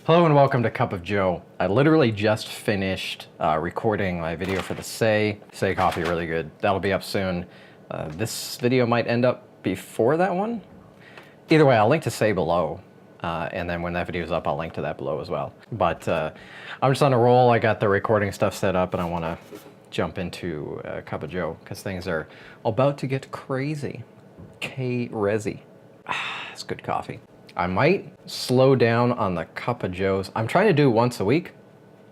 Hello and welcome to Cup of Joe. I literally just finished recording my video for the Say coffee, really good. That'll be up soon. This video might end up before that one. Either way, I'll link to Say below. And then when that video is up, I'll link to that below as well. But I'm just on a roll. I got the recording stuff set up and I want to jump into Cup of Joe because things are about to get crazy. K-Resi. It's good coffee. I might slow down on the Cup of Joes. I'm trying to do once a week,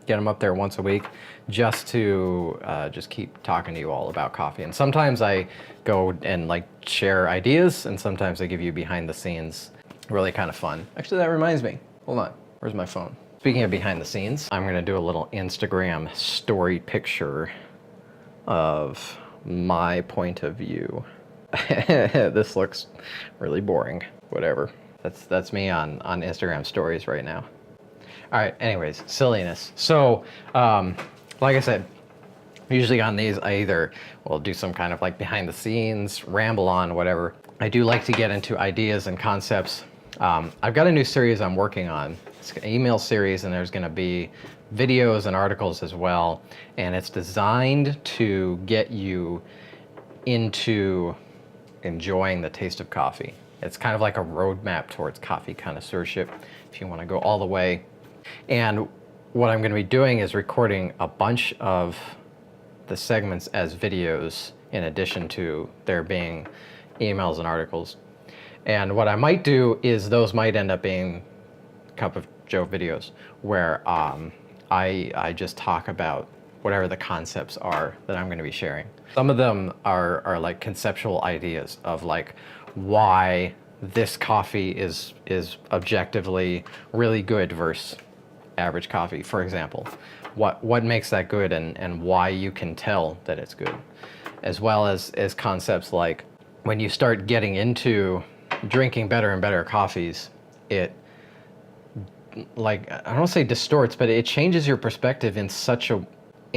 get them up there once a week, just to just keep talking to you all about coffee. And sometimes I go and like share ideas, and sometimes I give you behind the scenes. Really kind of fun. Actually, that reminds me. Hold on, where's my phone? Speaking of behind the scenes, I'm gonna do a little Instagram story picture of my point of view. This looks really boring, whatever. That's me on Instagram stories right now. All right, anyways, silliness. So, like I said, usually on these, I either will do some kind of like behind the scenes, ramble on, whatever. I do like to get into ideas and concepts. I've got a new series I'm working on. It's an email series, and there's gonna be videos and articles as well. And it's designed to get you into enjoying the taste of coffee. It's kind of like a roadmap towards coffee connoisseurship, if you want to go all the way. And what I'm going to be doing is recording a bunch of the segments as videos in addition to there being emails and articles. And what I might do is those might end up being Cup of Joe videos where I just talk about whatever the concepts are that I'm going to be sharing. Some of them are like conceptual ideas of like why this coffee is objectively really good versus average coffee, for example. What makes that good and why you can tell that it's good. As well as concepts like when you start getting into drinking better and better coffees, it, like, I don't want to say distorts, but it changes your perspective in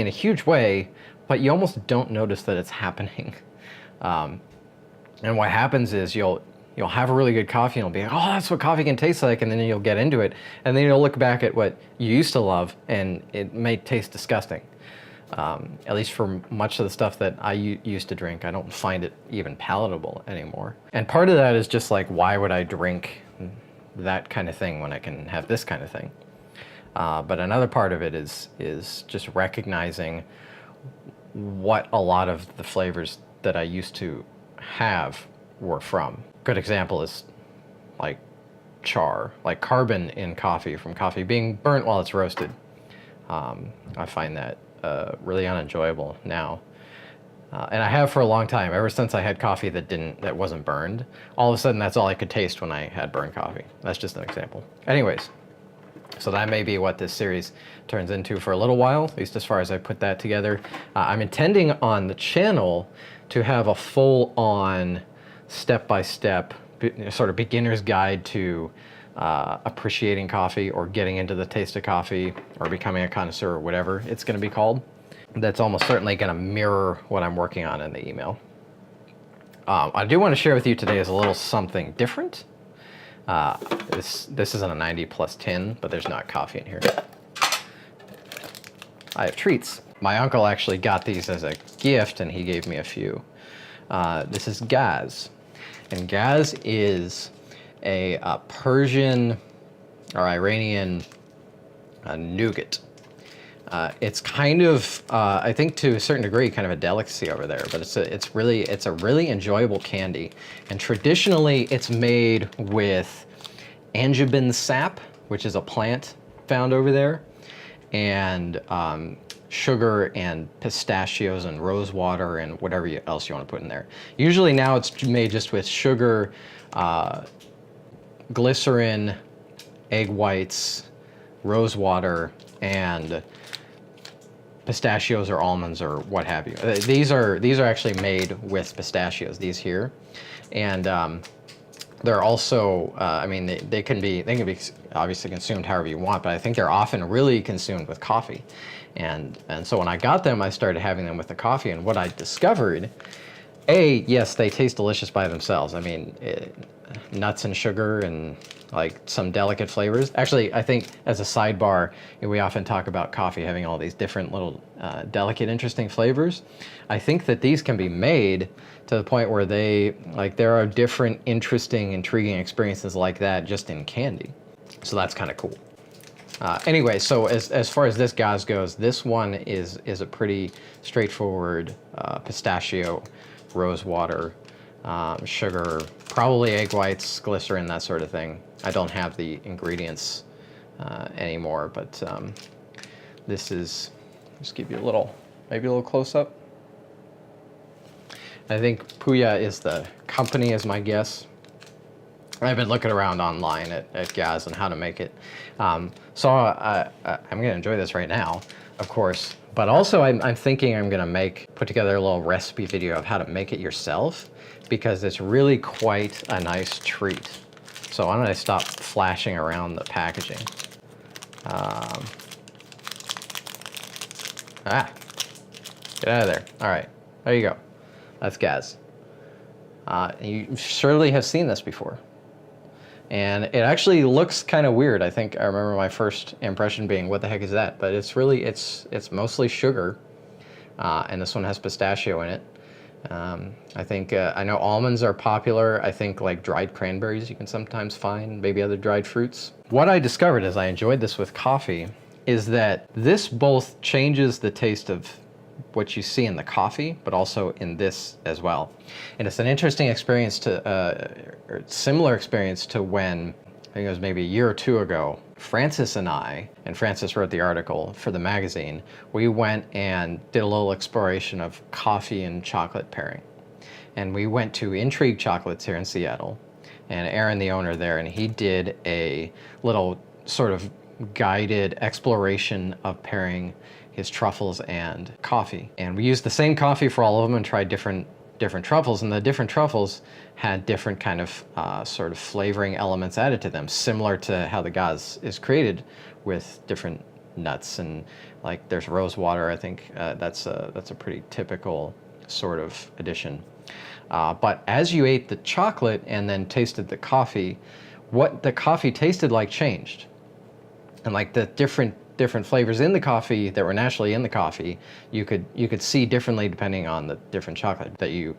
a huge way, but you almost don't notice that it's happening. And what happens is you'll have a really good coffee and you'll be like, oh, that's what coffee can taste like, and then you'll get into it, and then you'll look back at what you used to love, and it may taste disgusting. At least for much of the stuff that I used to drink, I don't find it even palatable anymore. And part of that is just like, why would I drink that kind of thing when I can have this kind of thing? But another part of it is just recognizing what a lot of the flavors that I used to have were from. Good example is like char, like carbon in coffee from coffee being burnt while it's roasted. I find that really unenjoyable now. And I have for a long time, ever since I had coffee that wasn't burned. All of a sudden that's all I could taste when I had burned coffee. That's just an example. Anyways, so that may be what this series turns into for a little while, at least as far as I put that together. I'm intending on the channel to have a full-on, step-by-step sort of beginner's guide to appreciating coffee or getting into the taste of coffee or becoming a connoisseur or whatever it's going to be called. That's almost certainly going to mirror what I'm working on in the email. I do want to share with you today is a little something different. This isn't a 90 plus tin, but there's not coffee in here. I have treats. My uncle actually got these as a gift and he gave me a few. This is Gaz. And Gaz is a Persian or Iranian nougat. It's kind of, I think to a certain degree, kind of a delicacy over there, but it's a really enjoyable candy. And traditionally it's made with angevin sap, which is a plant found over there, and sugar and pistachios and rose water and whatever else you want to put in there. Usually now it's made just with sugar, glycerin, egg whites, rose water, and pistachios or almonds or what have you. These are actually made with pistachios, these here. And they're also, I mean, they can be obviously consumed however you want, but I think they're often really consumed with coffee. And so when I got them, I started having them with the coffee, and what I discovered Yes, they taste delicious by themselves. I mean, nuts and sugar and like some delicate flavors. Actually, I think as a sidebar, we often talk about coffee having all these different little delicate, interesting flavors. I think that these can be made to the point where there are different, interesting, intriguing experiences like that just in candy. So that's kind of cool. Anyway, so as far as this Gaz goes, this one is a pretty straightforward pistachio, rose water, sugar, probably egg whites, glycerin, that sort of thing. I don't have the ingredients anymore, but this is, just give you maybe a little close up. I think Puya is the company, is my guess. I've been looking around online at Gaz and how to make it. So I'm gonna enjoy this right now, of course, but also I'm thinking I'm gonna put together a little recipe video of how to make it yourself, because it's really quite a nice treat. So why don't I stop flashing around the packaging? Get out of there. All right, there you go. That's Gaz. You surely have seen this before. And it actually looks kind of weird. I think I remember my first impression being, what the heck is that? But it's really, it's mostly sugar. And this one has pistachio in it. I think, I know almonds are popular. I think like dried cranberries you can sometimes find, maybe other dried fruits. What I discovered as I enjoyed this with coffee is that this both changes the taste of what you see in the coffee, but also in this as well. And it's an interesting experience or similar experience to when, I think it was maybe a year or two ago, Francis and I, and Francis wrote the article for the magazine, we went and did a little exploration of coffee and chocolate pairing. And we went to Intrigue Chocolates here in Seattle, and Aaron, the owner there, and he did a little sort of guided exploration of pairing his truffles and coffee. And we used the same coffee for all of them and tried different truffles, and the different truffles had different kind of sort of flavoring elements added to them, similar to how the Gaz is created with different nuts, and like there's rose water. I think that's a pretty typical sort of addition. But as you ate the chocolate and then tasted the coffee, what the coffee tasted like changed. And like the different flavors in the coffee that were naturally in the coffee, you could see differently depending on the different chocolate that you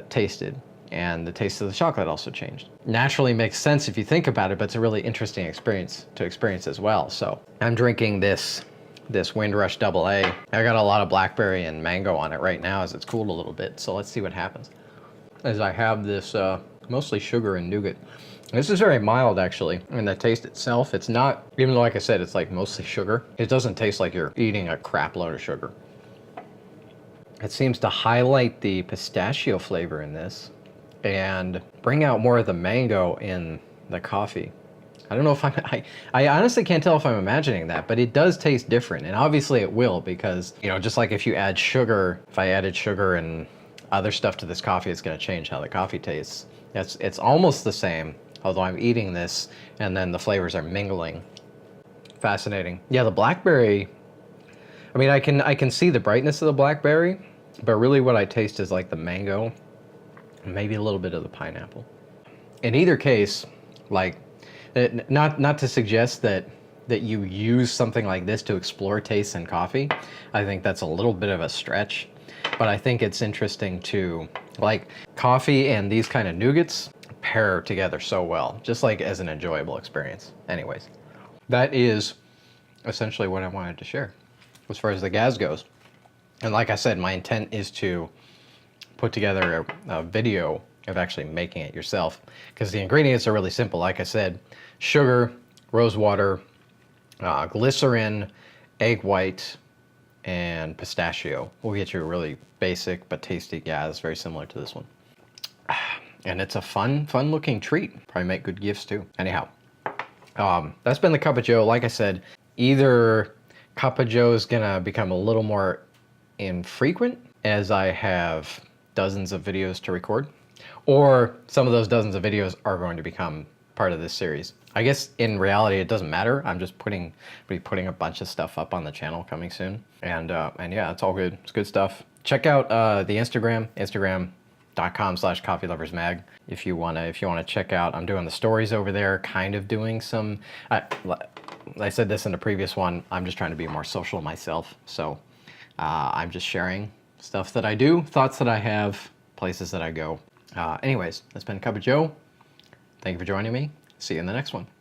tasted. And the taste of the chocolate also changed. Naturally makes sense if you think about it, but it's a really interesting experience to experience as well. So I'm drinking this Windrush AA. I got a lot of blackberry and mango on it right now as it's cooled a little bit. So let's see what happens. As I have this mostly sugar and nougat. This is very mild actually, and the taste itself, it's not, even though like I said, it's like mostly sugar, it doesn't taste like you're eating a crap load of sugar. It seems to highlight the pistachio flavor in this and bring out more of the mango in the coffee. I don't know if I honestly can't tell if I'm imagining that, but it does taste different, and obviously it will, because, you know, just like if you add sugar, if I added sugar and other stuff to this coffee, it's gonna change how the coffee tastes. It's almost the same, although I'm eating this and then the flavors are mingling. Fascinating. Yeah, the blackberry, I mean, I can see the brightness of the blackberry, but really what I taste is like the mango, maybe a little bit of the pineapple. In either case, like, not to suggest that you use something like this to explore tastes in coffee. I think that's a little bit of a stretch, but I think it's interesting to, like, coffee and these kind of nougats pair together so well, just like as an enjoyable experience. Anyways, that is essentially what I wanted to share as far as the Gaz goes. And like I said, my intent is to put together a video of actually making it yourself, because the ingredients are really simple. Like I said, sugar, rose water, glycerin, egg white, and pistachio will get you a really basic but tasty Gaz, very similar to this one. And it's a fun looking treat. Probably make good gifts too. Anyhow, that's been the Cup of Joe. Like I said, either Cup of Joe is gonna become a little more infrequent as I have dozens of videos to record, or some of those dozens of videos are going to become part of this series. I guess in reality it doesn't matter. I'm just putting a bunch of stuff up on the channel coming soon, and yeah, it's all good. It's good stuff. Check out the Instagram instagram.com/coffeeloversmag if you wanna check out. I'm doing the stories over there, kind of doing some. I said this in the previous one. I'm just trying to be more social myself, so I'm just sharing stuff that I do, thoughts that I have, places that I go. Anyways, that's been Cup of Joe. Thank you for joining me. See you in the next one.